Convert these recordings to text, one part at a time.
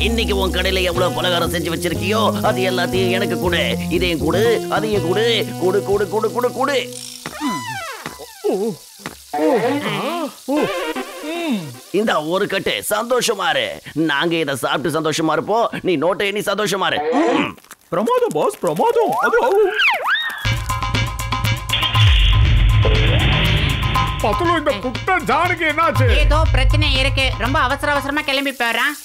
இன்னைக்கு உன் கடையில எவ்வளவு பலகாரம் செஞ்சு வச்சிருக்கியோ அது எல்லாத்தையும் எனக்கு கொடு. இதையும் கொடு, அதையும் கொடு. கொடு கொடு கொடு கொடு கொடு. இந்த ஒரு கட்டு சந்தோஷமா இரு. நாங்க இதை சாப்பிட்டு சந்தோஷமா இருப்போம். நீ நோட்டை எண்ணி சந்தோஷமா இரு. பிரமாதம் பாஸ், பிரமாதம். பத்துலு, இந்த குட்ட ஜானுக்கு என்னாச்சு? ஏதோ பிரச்சனை இருக்கு. ரொம்ப அவசர அவசரமா கிளம்பி போறான்.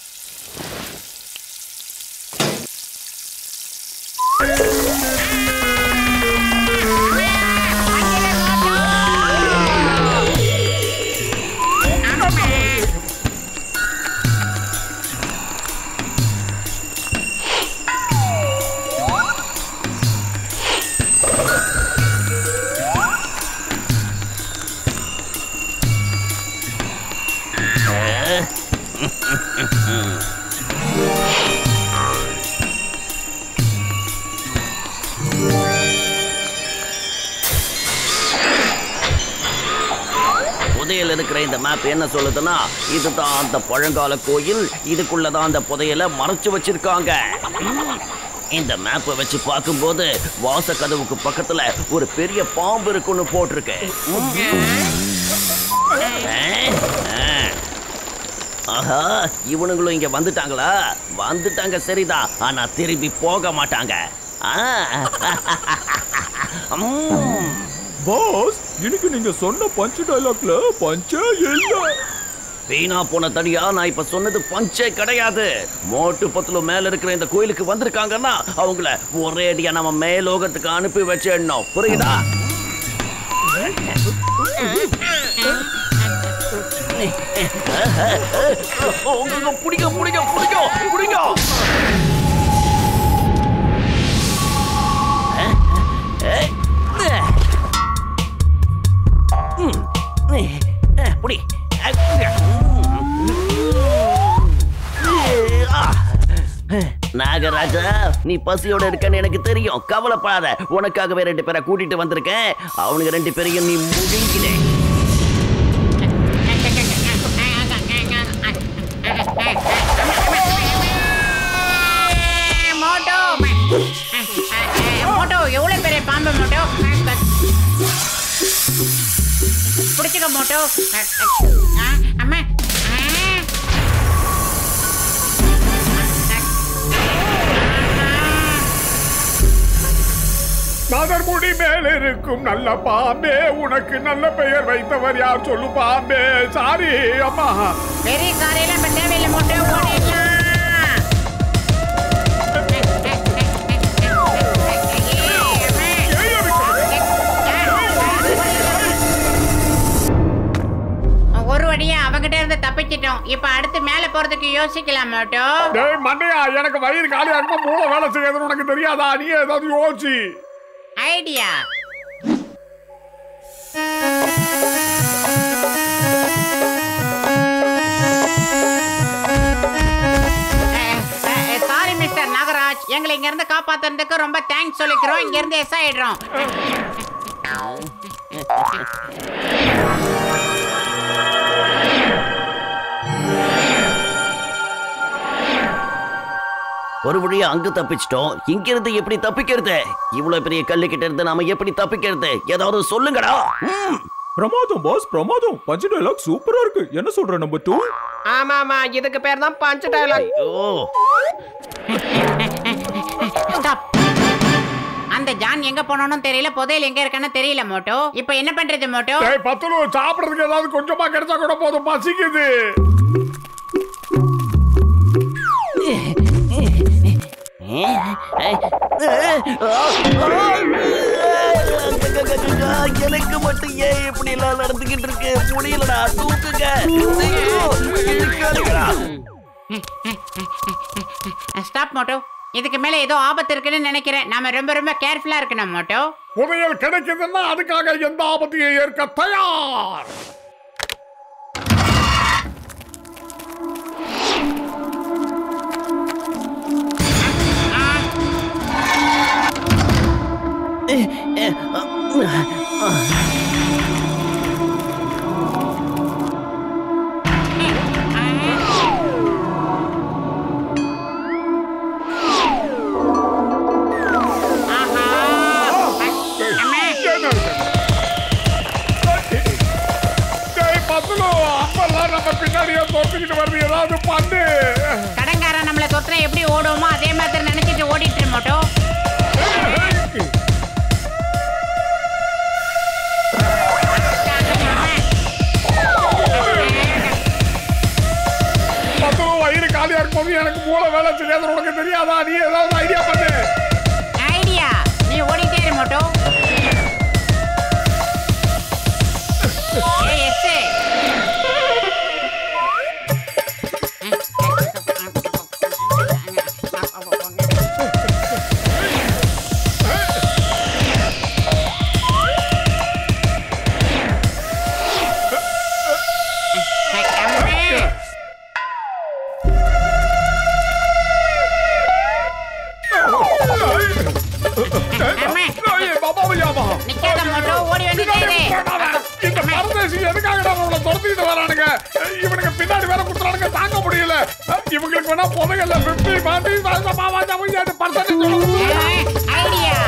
புதையல் இருக்கிற இந்த மேப் என்ன சொல்லுதுன்னா, இதுதான் அந்த பழங்கால கோயில். இதுக்குள்ளதான் அந்த புதையலை மறைச்சு வச்சிருக்காங்க. இந்த மேப்பை வச்சு பார்க்கும்போது வாச கதவுக்கு பக்கத்துல ஒரு பெரிய பாம்பு இருக்குன்னு போட்டிருக்கு. ஆஹா, இவனுங்களும் இங்க வந்துட்டாங்களா? வந்துட்டாங்க சரிதான், ஆனா திரும்பி போக மாட்டாங்க. பாஸ், இன்னைக்கு நீங்க சொன்ன பஞ்ச் டயலாக்ல பஞ்சே இல்ல. வீணா போன தடியா, நான் இப்ப சொன்னது பஞ்சே கிடையாது. மோட்டு பத்துல மேல இருக்கிற இந்த கோயிலுக்கு வந்திருக்காங்கன்னா அவங்கள ஒரே அடியா நம்ம மேலோகத்துக்கு அனுப்பி வச்சிடணும். புரியுதா? புடிங்க புடிங்க புடிங்க புடிங்க. புடி. நாகராஜா, நீ பசியோட இருக்கன்னு எனக்கு தெரியும். கவலைப்படாத, உனக்காகவே 2 பேரை கூட்டிட்டு வந்திருக்கேன். அவனுக்கு 2 பேரையும் நீ முழுங்கினே. மோட்டோ, எவ்வளவு பெரிய பாம்பு மோட்டோ. பிடிச்சுக்க மோட்டோ. அம்மா, நகர்முடி மேல இருக்கும் நல்ல பாம்பே, உனக்கு நல்ல பெயர் வைத்தவர் யார் சொல்லு பாம்பே. சாரி அம்மா. பெரிய சாரியெல்லாம் இப்ப தேவையில்லை மோட்டோ, ஓடிடலாம். ஒரு வழியா அவங்கிட்ட இருந்து தப்பிச்சிட்டோம். இப்ப அடுத்து மேல போறதுக்கு யோசிக்கலாம் மோட்டோ. டேய் மண்டையா, எனக்கு வயிறு காலியா இருக்கும், மூளை வேலை செய்யறதுன்னு உனக்கு தெரியாதா? நீ ஏதாவது யோசி. ஐடியா. சாரி மிஸ்டர் நாகராஜ், எங்களை இங்க இருந்து காப்பாத்துறதுக்கு ரொம்ப தேங்க்ஸ் சொல்லிக்கிறோம். இங்க இருந்து எஸ் ஆயிடுறோம். ஒரு வழியா அங்க தப்பிச்சிட்டோம். இங்க இருந்து எப்படி தப்பிக்கிறது? இவ்வளவு பெரிய கல்லு கிட்ட இருந்து நாம எப்படி தப்பிக்கிறது? ஏதாவது சொல்லுங்கடா. பிரமாதம் பாஸ், பிரமாதம். பஞ்ச் டயலாக் சூப்பரா இருக்கு. என்ன சொல்ற நம்பர் 2? ஆமா ஆமா, இதுக்கு பேர் தான் பஞ்ச் டயலாக். ஸ்டாப். அந்த ஜான் எங்க போனோம்னு தெரியல, புதையல் எங்க இருக்கான்னு தெரியல மோட்டோ. இப்போ என்ன பண்றது மோட்டோ? டேய் பத்துலு, சாப்பிடுறதுக்கு ஏதாவது கொஞ்சமா கிடைச்சா கூட போதும், பசிக்குது. எனக்கு மட்டும் ஏன் இப்படி எல்லாம் நடந்துகிட்டு இருக்கு? முடியலடா, தூக்குங்க. ஸ்டாப் மோட்டோ. இதுக்கு மேல ஏதோ ஆபத்து இருக்குன்னு நினைக்கிறேன். நாம ரொம்ப ரொம்ப கேர்ஃபுல்லா இருக்கணும் மோட்டோ. புதையல் கிடைக்குதுன்னா அதுக்காக எந்த ஆபத்தையும் ஏற்க தயார். இருக்கும் போது எனக்கு மூளை வேலை செய்யாத உனக்கு தெரியாதா? நீ ஏதாவது ஐடியா பண்ணு. ஐடியா? நீ ஓடிட்டே இரு மோட்டோ. ஏய் எஸ்ஸே. நிக்காத மோட்டோ, ஓடி வந்துட்டே இரு. இந்த பரதேசி எதுக்காக நம்மள துரத்திட்டு வரானுங்க? இவனுக்கு பின்னாடி வேற குத்துறானுங்க, தாங்க முடியல. இவங்களுக்கு வேணா புதையல்ல 50 மாட்டி ஐடியா.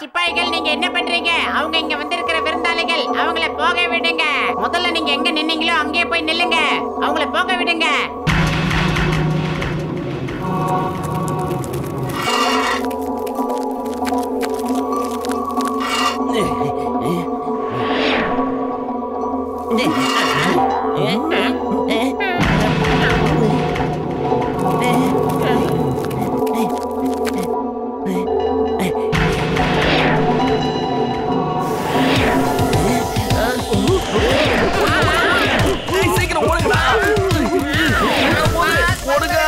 சிப்பாய்கள், நீங்க என்ன பண்றீங்க? அவங்க இங்க வந்திருக்கிற விருந்தாளிகள், அவங்கள போக விடுங்க. முதல்ல நீங்க எங்க நின்னீங்களோ அங்கேயே போய் நில்லுங்க. அவங்கள போக விடுங்க. சீக்கிரம் ஓடுங்கடா. ஓடுங்க.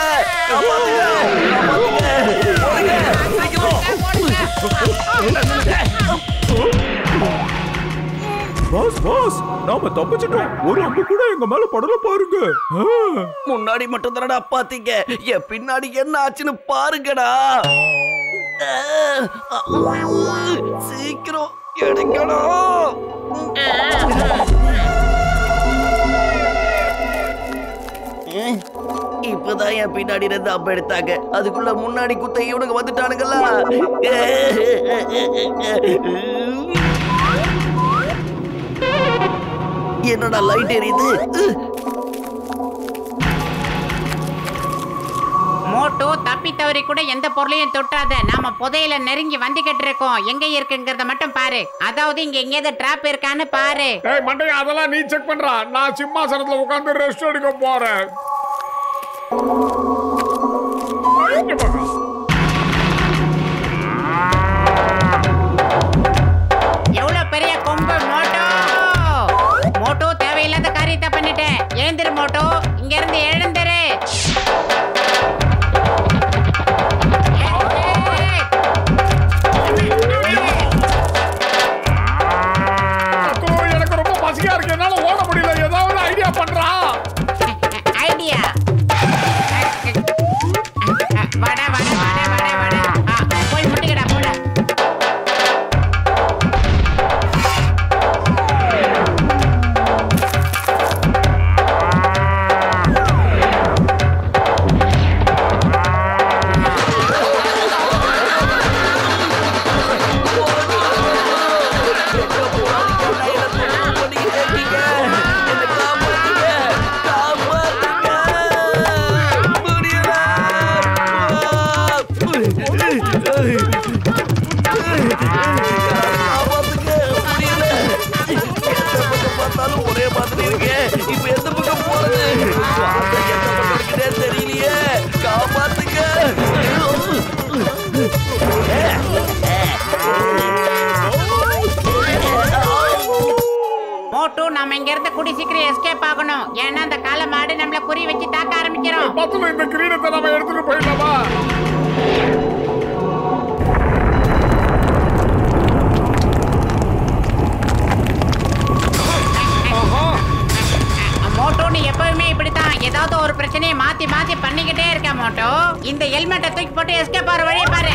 பாஸ் பாஸ், நாம தப்பிச்சிட்டோம். ஒரு அம்பு கூட எங்க மேல படல பாருங்க. முன்னாடி மட்டும் தானடா பாத்தீங்க, என் பின்னாடி என்ன ஆச்சுன்னு பாருங்கடா. சீக்கிரம் எடுக்கணும். இப்பதான் என் பின்னாடி இருந்து அம்பு எடுத்தாங்க, அதுக்குள்ள முன்னாடி குத்த இவனுக்கு வந்துட்டானுங்களா. என்னடா லைட் எரியுது? மோட்டோ, தப்பி தவறி கூட எந்த பொருளையும் தொட்டாத. நாம புதையில நெருங்கி வந்துகிட்டு இருக்கோம். எங்க இருக்குங்கிறத மட்டும் பாரு. அதாவது இங்க எங்கேயாவது டிராப் இருக்கான்னு பாரு. ஏய் மண்டையா, அதெல்லாம் நீ செக் பண்றா. நான் சிம்மாசனத்துல உட்கார்ந்து ரெஸ்ட் எடுக்க போறேன். எவ்வளவு பெரிய கொம்பு மோட்டோ. மோட்டோ, தேவையில்லாத காரியத்தை பண்ணிட்டேன். எழுந்திரு மோட்டோ, இங்க இருந்து எழுந்திரு. எனக்கு ரொம்ப பசியா இருக்கு, என்னால ஓட முடியல. ஏதாவது ஐடியா பண்றா. ஐடியா? வட வட வட வட வட. போய் முட்டிக்கடா போட. ஒரே மாதிரி இருக்கே, இப்ப எந்த பக்கம் போறது? எந்த பக்கம் இருக்குதே தெரியலையே. காப்பாத்துங்க. மோட்டு, நாம இங்க இருந்து கூடி சீக்கிரம் எஸ்கேப் ஆகணும். ஏன்னா அந்த கால மாடு நம்மள குறி வச்சு தாக்க ஆரம்பிக்கிறோம். பத்துல இந்த கிரீடத்தை நம்ம எடுத்துட்டு போயிடலாமா? மோட்டோ, நீ எப்பவுமே இப்படித்தான் ஏதாவது ஒரு பிரச்சனையை மாத்தி மாத்தி பண்ணிக்கிட்டே இருக்க. மோட்டோ, இந்த ஹெல்மெட்டை தூக்கி போட்டு எஸ்கேப் ஆற வழியை பாரு.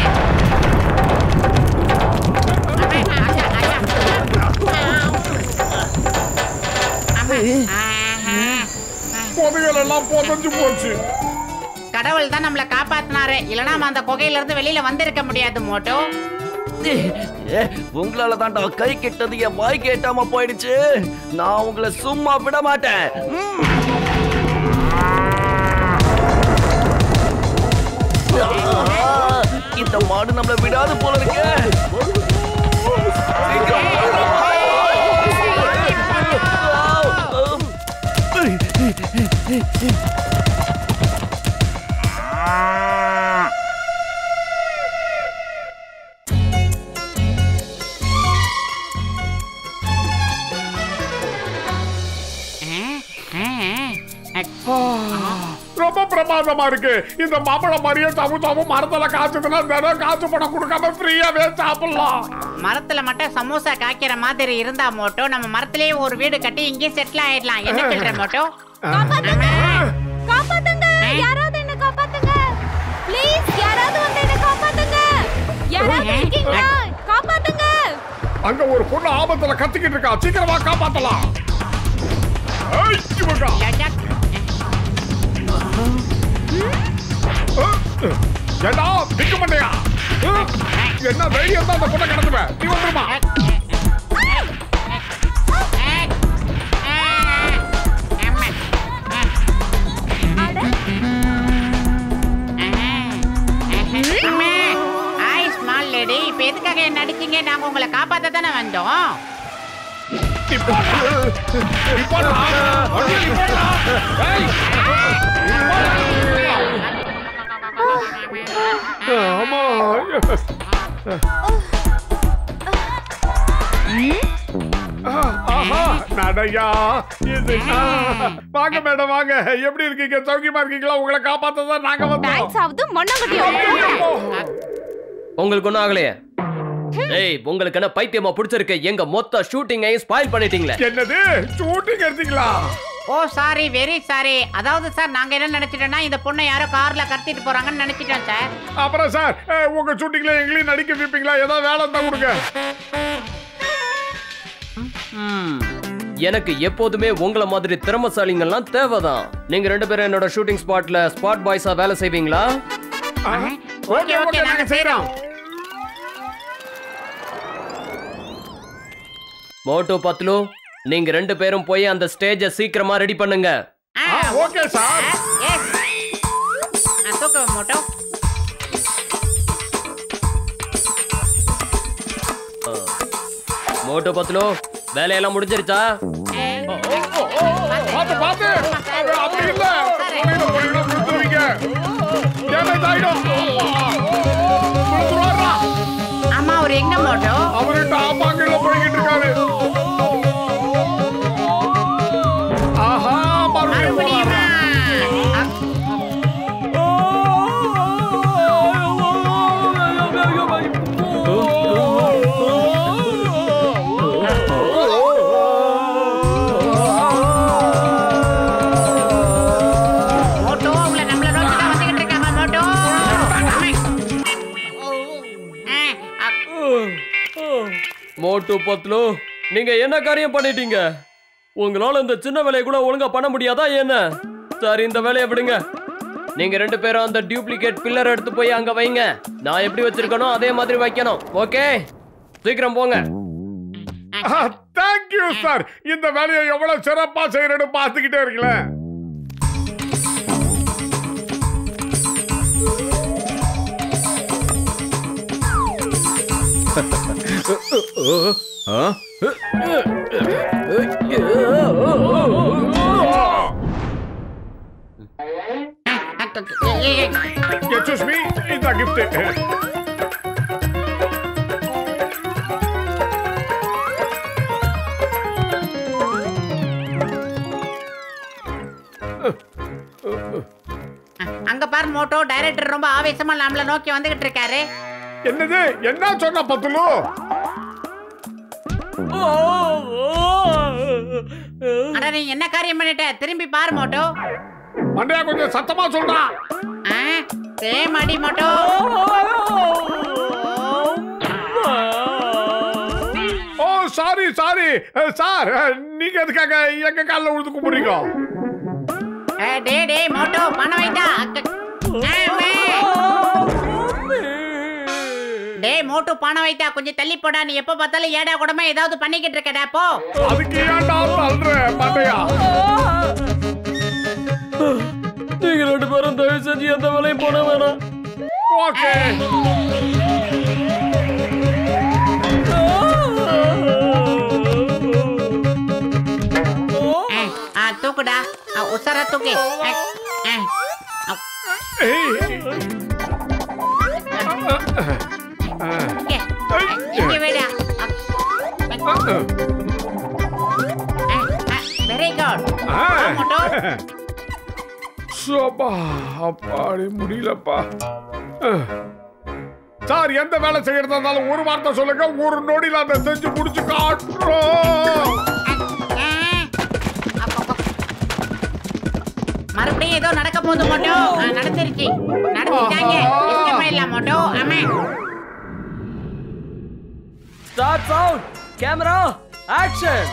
புதையல் எல்லாம் புதைஞ்சு போச்சு. கடவுள் தான் நம்மள காப்பாத்தினாரு, இல்லனா நம்ம அந்த குகையில இருந்து வெளியில வந்திருக்க முடியாது. மோட்டோ, உங்களால தான்டா கை கெட்டது என் வாய் கேட்டாம போயிடுச்சு. நான் உங்களை சும்மா விட மாட்டேன். இந்த மாடு நம்மள விடாது போல இருக்கு. சீக்கிரம் ரொம்ப பிரமாதமா இருக்கு. இந்த மாம்பழம் மாதிரியே சமோசாவும் மரத்துல காய்ச்சதுன்னா தினம் காசு பணம் கொடுக்காம ஃப்ரீயாவே சாப்பிடலாம். மரத்துல மட்டும் சமோசா காய்க்கிற மாதிரி இருந்தா மோட்டோ நம்ம மரத்திலேயே ஒரு வீடு கட்டி இங்கே செட்டில் ஆயிடலாம். என்ன சொல்ற மோட்டோ? காப்பாத்துங்க, யாராவது என்ன காப்பாத்துங்க ப்ளீஸ். யாராவது வந்து என்ன காப்பாத்துங்க. யாராவது இருக்கீங்களா? காப்பாத்துங்க. அங்க ஒரு பொண்ணு ஆபத்துல கத்திக்கிட்டு இருக்கா. சீக்கிரமா காப்பாத்தலாம். ஏய் இவங்க ஏடா பிக்க மாட்டியா? என்ன தைரியம் தான் அந்த பொண்ணை கடத்துவேன். நீ வந்துருமா? இப்ப எதுக்காக என்ன அடிச்சீங்க? நாங்க உங்களை காப்பாத்த தானே வந்தோம். நடையா வாங்க மேடம் வாங்க. எப்படி இருக்கீங்க? சௌக்கியமா இருக்கீங்களா? உங்களை காப்பாத்ததான் நாங்க உங்களுக்கு ஒண்ணும் ஆகலையே? ஏய் உங்களுக்கு என்ன பைத்தியமா பிடிச்சிருக்கு? எங்க மொத்த ஷூட்டிங்கையும் ஸ்பாயில் பண்ணிட்டீங்களே. என்னது ஷூட்டிங் எடுத்தீங்களா? ஓ சாரி, வெரி சாரி. அதாவது சார் நாங்க என்ன நினைச்சிட்டோம்னா இந்த பொண்ணை யாரோ கார்ல கடத்திட்டு போறாங்கன்னு நினைச்சிட்டோம் சார். அப்புறம் சார் உங்க ஷூட்டிங்ல எங்களையும் நடிக்க வைப்பீங்களா? ஏதாவது வேலை இருந்தா கொடுங்க. எனக்கு எப்போதுமே உங்கள மாதிரி திறமைசாலிங்கெல்லாம் தேவைதான். நீங்க ரெண்டு பேரும் என்னோட ஷூட்டிங் ஸ்பாட்ல ஸ்பாட் பாய்ஸா வேலை செய்வீங்களா? ஓகே ஓகே நாங்க செய்றோம். மோட்டோ பத்லு, நீங்க ரெண்டு பேரும் போய் அந்த ஸ்டேஜை சீக்கிரமா ரெடி பண்ணுங்க. Okay sir. எஸ் தூக்கு மோட்டோ. மோட்டோ பத்லு, வேலையெல்லாம் முடிஞ்சிருச்சா? பாத்து பாத்து அப்படி இல்ல. போயிடு போயிடு குடுத்துவீங்க. டேமேஜ் ஆயிடும். குடுத்துறாரா? அம்மா அவர் எங்க மோட்டோ? அவரு டாப்பாங்கல போயிட்டு இருக்காரு. ஆஹா மறுபடியும் மோட்டு பத்லு, நீங்க என்ன காரியம் பண்ணிட்டீங்க? உங்களால இந்த சின்ன வேலையை கூட ஒழுங்கா பண்ண முடியாதா என்ன? சரி இந்த வேலையை விடுங்க. நீங்க ரெண்டு பேரும் அந்த டூப்ளிகேட் பில்லர் எடுத்து போய் அங்க வைங்க. நான் எப்படி வச்சிருக்கனோ அதே மாதிரி வைக்கணும். ஓகே சீக்கிரம் போங்க. Thank you sir. இந்த வேலையை எவ்வளவு சிறப்பா செய்யறேன்னு பார்த்துக்கிட்டே இருக்கீங்களே. Excuse me, இந்த gift. அங்க பாரு மோட்டோ, டைரக்டர் ரொம்ப ஆவேசமா நம்மள நோக்கி வந்துகிட்டு இருக்காரு. என்னது? என்ன சொன்ன பத்லு? அட நீ என்ன காரியம் பண்ணிட்ட? திரும்பி பாரு மோட்டோ. மண்டையா கொஞ்சம் சத்தமா சொல்றா. சேம் அடி மோட்டோ. ஓ சாரி சாரி சார். நீங்க எதுக்காக எங்க கால்ல விழுந்து கும்பிடுறீங்க? டே டே மோட்டோ பணம் வைடா. டே மோட்டு பணம் வைத்தா கொஞ்சம் தள்ளி போடா. நீ எப்ப பார்த்தாலும் ஏடா கூடமா ஏதாவது பண்ணிக்கிட்டு இருக்கடா போ. அதுக்கு ஏன்டா தள்ளுற மண்டையா? நீங்க ரெண்டு பேரும் தயவு செஞ்சு எந்த வேலையும் போட வேணாம். ஓகே. தூக்குடா. உசாரா தூக்கி இங்க விட. Very good. மோட்டோ சோபா அப்பாடி முடியலப்பா. சார் எந்த வேலை செய்யறதா இருந்தாலும் ஒரு வார்த்தை சொல்லுங்க, ஒரு நொடியில அதை செஞ்சு முடிச்சு காட்டுறோம். மறுபடியும் ஏதோ நடக்க போகுது மோட்டோ. நடந்துருச்சு, நடந்துட்டாங்க. எஸ்கேப் ஆயிடலாம் மோட்டோ. ஆமா. Start sound, camera, action.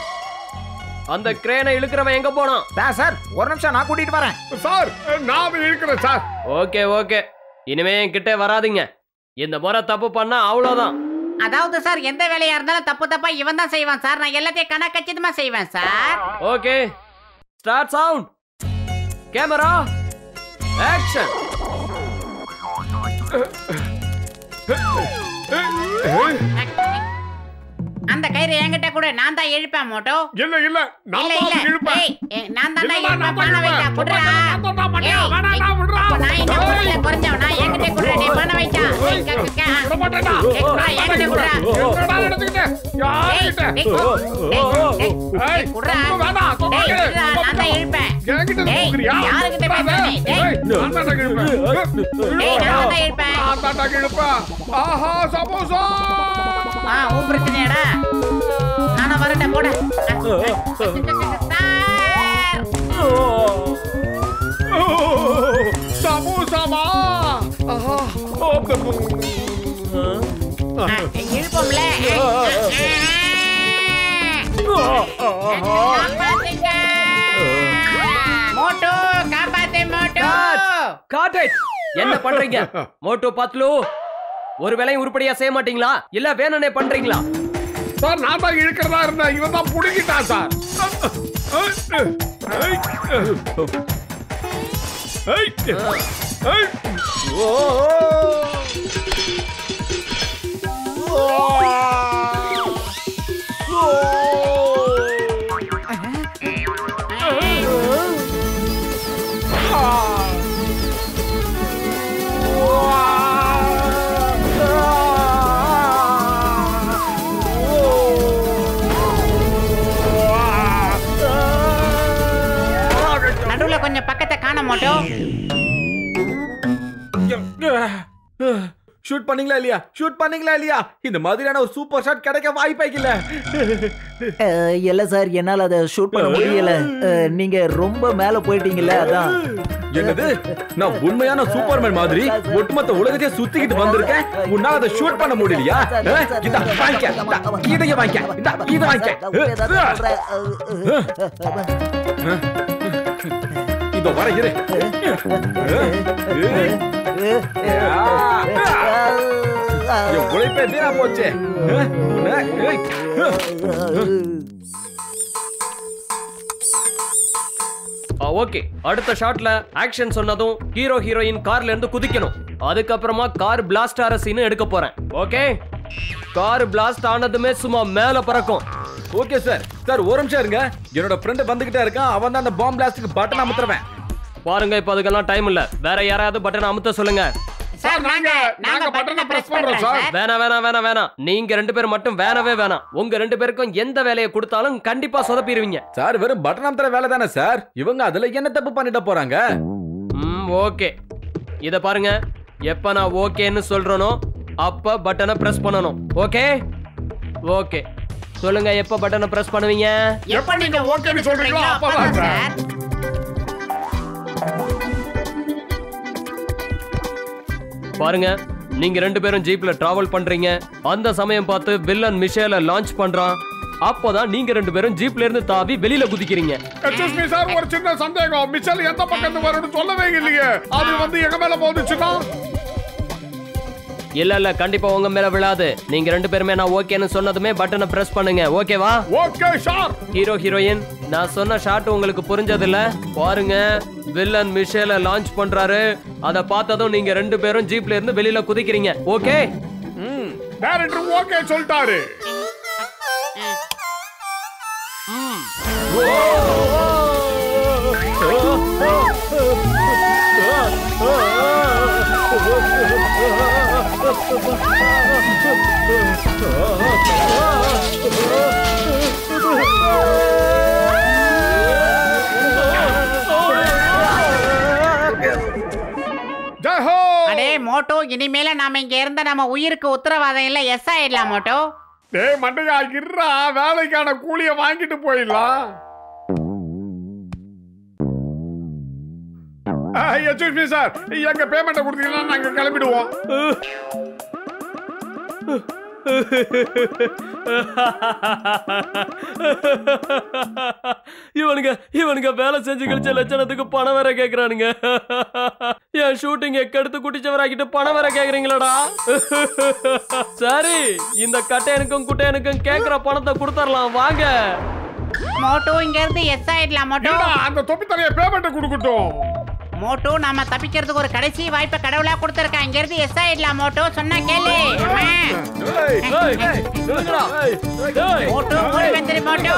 அந்த கிரேனை இழுக்கிறவன் எங்க போனான்? சார் ஒரு நிமிஷம் நான் கூட்டிட்டு வரேன். சார் நான் இருக்கிறேன் சார். ஓகே ஓகே, இனிமே என்கிட்ட வராதீங்க. இந்த முறை தப்பு பண்ணா அவ்வளவுதான். அதாவது சார் எந்த வேலையா இருந்தாலும் தப்பு தப்பா இவன் தான் செய்வான் சார். நான் எல்லாத்தையும் கணக்கச்சிதமா செய்வேன் sir. Okay, start sound, camera, action. அந்த கயிறு என்கிட்ட கூட, நான் தான் இழுப்பேன் மோட்டோ. இல்ல இல்ல நான் இல்ல தான் இல்ல இழுப்பேன். ஏய், நான் தான் இல்ல, இழுப்பேன். நான் பண தான் வைச்சா குடுறா. வேணாம் விடுறா. நான் என்ன பொருள்ல குறைஞ்சவன்? நான் என்கிட்ட குடுறா. நீ பண வைச்சா விட மாட்டேன்டா. என்கிட்ட குடுறா. என்னடா எடுத்துக்கிட்ட? யார்கிட்ட? குடுறா. வேணாம் டேய், குடுறா, நான் தான் இழுப்பேன். என்கிட்ட டேய், கொடுக்குறியா? யாருக்கிட்ட பேசுற நீ? டேய், நான் தான் இழுப்பேன். டேய், நான் தான் இழுப்பேன். நான் தான் இழுப்பேன். ஆஹா சமோசா. உன் பிரச்சனையாடா. நானும் வரேன்டா, போட. சமோசாமா. ஆஹா இழுப்போம்ல. காப்பாத்துங்க. மோட்டோ காப்பாத்து மோட்டோ. Got it. என்ன பண்றீங்க? மோட்டோ பத்லு, ஒரு வேலையும் உருப்படியா செய்ய மாட்டீங்களா? இல்ல வேணும்னே பண்றீங்களா? சார் நான் தான் இழுக்கிறதா இருந்தா இவன் தான் புடுங்கிட்டான் சார். நடுவுல கொஞ்சம் பக்கத்தை காண மாட்டோம். ஷூட் பண்ணீங்களா இல்லையா? ஷூட் பண்ணீங்களா இல்லையா? இந்த மாதிரியான ஒரு சூப்பர் ஷாட் கிடைக்க வாய்ப்பே இல்ல. இல்ல சார், என்னால அதை ஷூட் பண்ண முடியல. நீங்க ரொம்ப மேல போயிட்டீங்கல்ல, அதான். என்னது? நான் உண்மையான சூப்பர்மேன் மாதிரி ஒட்டுமொத்த உலகத்தையே சுத்திக்கிட்டு வந்திருக்கேன். உன்னால அதை ஷூட் பண்ண முடியலையா? இத வாங்கிக்க, இதைய வாங்கிக்க, இத வாங்கிக்க. இதோ வர இரு. என் உழைப்பே வீணா போச்சு. ஓகே, அடுத்த ஷாட்ல ஆக்ஷன் சொன்னதும் ஹீரோ ஹீரோயின் கார்ல இருந்து குதிக்கணும். அதுக்கப்புறமா கார் பிளாஸ்ட் ஆற சீன் எடுக்க போறேன். ஓகே, கார் பிளாஸ்ட் ஆனதுமே சும்மா மேல பறக்கும். Okay sir. சார் ஒரு நிமிஷம் இருங்க, என்னோட ஃப்ரெண்ட் வந்துகிட்டே இருக்கான். அவன் தான் அந்த பாம் பிளாஸ்டுக்கு பட்டன் அமுத்துறவன். பாருங்க, இப்ப அதுக்கெல்லாம் டைம் இல்ல. வேற யாராவது பட்டன் அமுத்த சொல்லுங்க. சார் நாங்க பட்டனை பிரஸ் பண்றோம் சார். வேணாம். நீங்க ரெண்டு பேரும் மட்டும் வேணாம். உங்க ரெண்டு பேருக்கும் எந்த வேலையை கொடுத்தாலும் கண்டிப்பா சொதப்பிடுவீங்க. சார் வெறும் பட்டன் அமுத்துற வேலை தானே சார். இவங்க அதுல என்ன தப்பு பண்ணிட போறாங்க? ஓகே, இத பாருங்க. எப்ப நான் ஓகேன்னு சொல்றேனோ அப்ப பட்டனை பிரஸ் பண்ணணும். ஓகே ஓகே, சொல்லுங்க எப்ப பட்டனை பிரஸ் பண்ணுவீங்க? எப்ப நீங்க ஓகேன்னு சொல்றீங்களோ அப்பதான் சார். பாருங்க, நீங்க ரெண்டு பேரும் ஜீப்ல டிராவல் பண்றீங்க. அந்த சமயம் பார்த்து வில்லன் மிஷேல லான்ச் பண்றான். அப்பதான் நீங்க ரெண்டு பேரும் ஜீப்ல இருந்து தாவி வெளியில குதிக்கிறீங்க. எக்ஸ்கியூஸ் மீ சார், ஒரு சின்ன சந்தேகம். மிஷல் எந்த பக்கத்து வரும்னு சொல்லவே இல்லையே. அது வந்து எங்க மேல போடுச்சுனா? இல்ல கண்டிப்பா உங்க மேல விழாது. நீங்க ரெண்டு பேருமே நான் ஓகேன்னு சொன்னதுமே பட்டனை பிரஸ் பண்ணுங்க. ஓகேவா? Okay sir. ஹீரோ ஹீரோயின், நான் சொன்ன ஷாட் உங்களுக்கு புரிஞ்சது இல்ல? பாருங்க, வில்லன் மிஷேல லான்ச் பண்றாரு. அத பார்த்ததும் நீங்க ரெண்டு பேரும் ஜீப்ல இருந்து வெளியில குதிக்கிறீங்க. ஓகே? டைரக்டர் ஓகே சொல்லிட்டாரு. ஓ அடே மோட்டோ, இனிமேல நாம இங்க இருந்த நம்ம உயிருக்கு உத்தரவாதம் இல்ல. எஸ் ஆயிடலாம் மோட்டோ. டேய் மண்டையா, இருடா, வேலைக்கான கூலிய வாங்கிட்டு போயிடலாம். எக்ஸ்கியூஸ் மீ சார், எங்க பேமெண்ட்டை கொடுத்தீங்கன்னா நாங்க கிளம்பிடுவோம். இவனுங்க வேலை செஞ்சு கழிச்ச லட்சணத்துக்கு பணம் வேற கேக்குறானுங்க. என் ஷூட்டிங் கெடுத்து குட்டிச்சவராக்கிட்டு பணம் வேற கேக்குறீங்களடா. சரி, இந்த கட்டையனுக்கும் குட்டையனுக்கும் கேக்குற பணத்தை கொடுத்துடலாம் வாங்க. மோட்டோ, இங்க இருந்து எஸ் ஆயிடலாம் மோட்டோ. அந்த தொப்பி தலைய பேமெண்ட்டை கொடுக்கட்டும். மோட்டோ, நாம தப்பிக்கிறதுக்கு ஒரு கடைசி வாய்ப்பை கடவுளா கொடுத்திருக்கான். இங்க இருந்து எஸ் ஆயிடலாம் மோட்டோ. சொன்னா கேளு. மோட்டோ, ஓடி வந்துரு மோட்டோ.